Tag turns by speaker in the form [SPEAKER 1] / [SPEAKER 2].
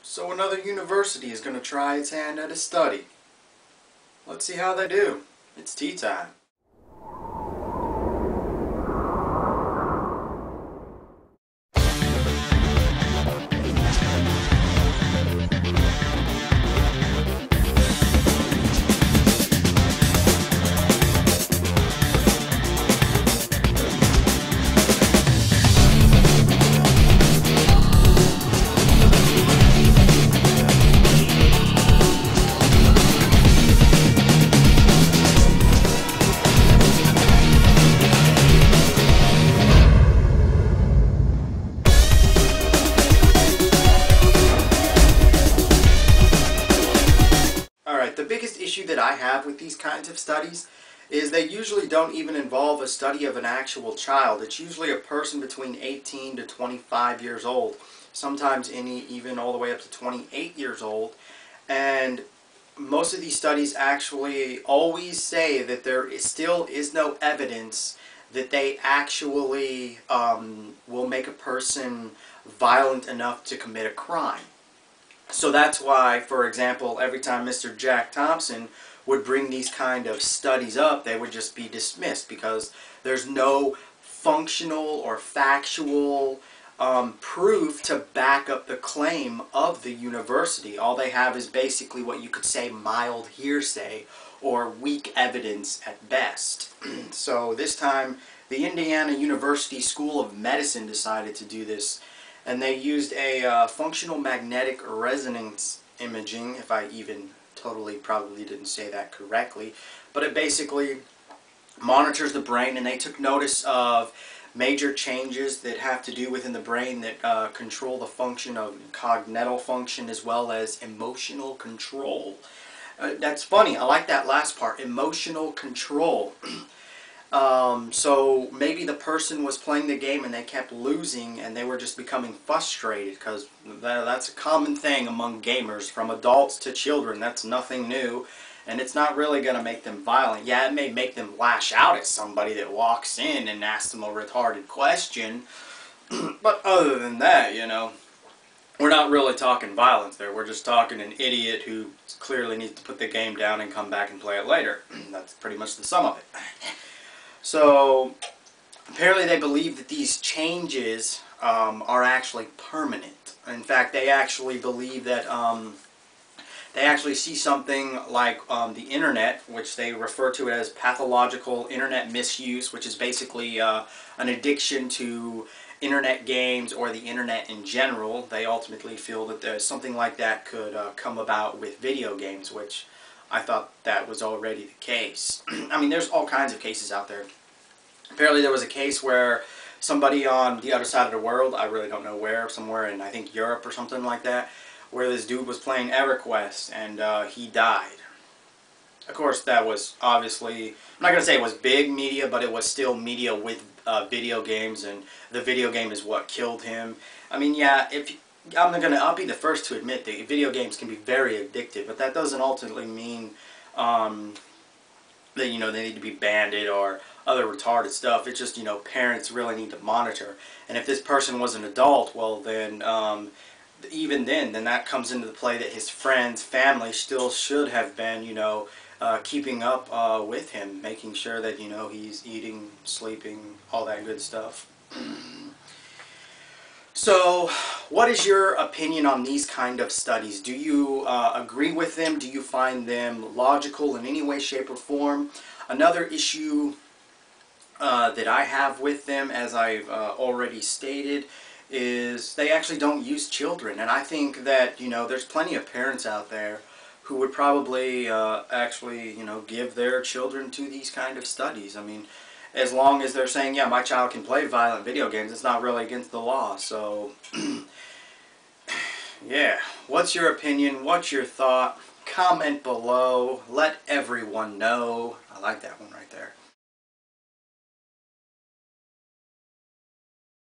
[SPEAKER 1] So another university is going to try its hand at a study. Let's see how they do. It's tea time. The biggest issue that I have with these kinds of studies is they usually don't even involve a study of an actual child. It's usually a person between 18 to 25 years old, sometimes even all the way up to 28 years old. And most of these studies actually always say that there still is no evidence that they actually will make a person violent enough to commit a crime. So that's why, for example, every time Mr. Jack Thompson would bring these kind of studies up, they would just be dismissed because there's no functional or factual proof to back up the claim of the university. All they have is basically what you could say mild hearsay or weak evidence at best. So this time, the Indiana University School of Medicine decided to do this. And they used a functional magnetic resonance imaging, if I even probably didn't say that correctly. But it basically monitors the brain, and they took notice of major changes that have to do within the brain that control the function of cognitive function as well as emotional control. That's funny, I like that last part, emotional control. So maybe the person was playing the game and they kept losing and they were just becoming frustrated, because that's a common thing among gamers, from adults to children. That's nothing new, and it's not really going to make them violent. Yeah, it may make them lash out at somebody that walks in and asks them a retarded question, but other than that, you know, we're not really talking violence there. We're just talking an idiot who clearly needs to put the game down and come back and play it later. That's pretty much the sum of it. So, apparently they believe that these changes are actually permanent. In fact, they actually believe that they actually see something like the internet, which they refer to as pathological internet misuse, which is basically an addiction to internet games or the internet in general. They ultimately feel that there's something like that could come about with video games, which I thought that was already the case. I mean, there's all kinds of cases out there. Apparently there was a case where somebody on the other side of the world, I really don't know where, somewhere in I think Europe or something like that, where this dude was playing EverQuest and he died. Of course, that was obviously, I'm not going to say it was big media, but it was still media with video games, and the video game is what killed him. I mean, yeah, I'll be the first to admit that video games can be very addictive, but that doesn't ultimately mean that, you know, they need to be banned or other retarded stuff. It's just, you know, parents really need to monitor. And if this person was an adult, well then, even then that comes into the play that his friends, family still should have been, you know, keeping up with him, making sure that, you know, he's eating, sleeping, all that good stuff. So, what is your opinion on these kind of studies? Do you agree with them? Do you find them logical in any way, shape, or form? Another issue that I have with them, as I've already stated, is they actually don't use children. And I think that, you know, there's plenty of parents out there who would probably actually, you know, give their children to these kind of studies. I mean, as long as they're saying, yeah, my child can play violent video games, it's not really against the law. So, yeah. What's your opinion? What's your thought? Comment below. Let everyone know. I like that one right there.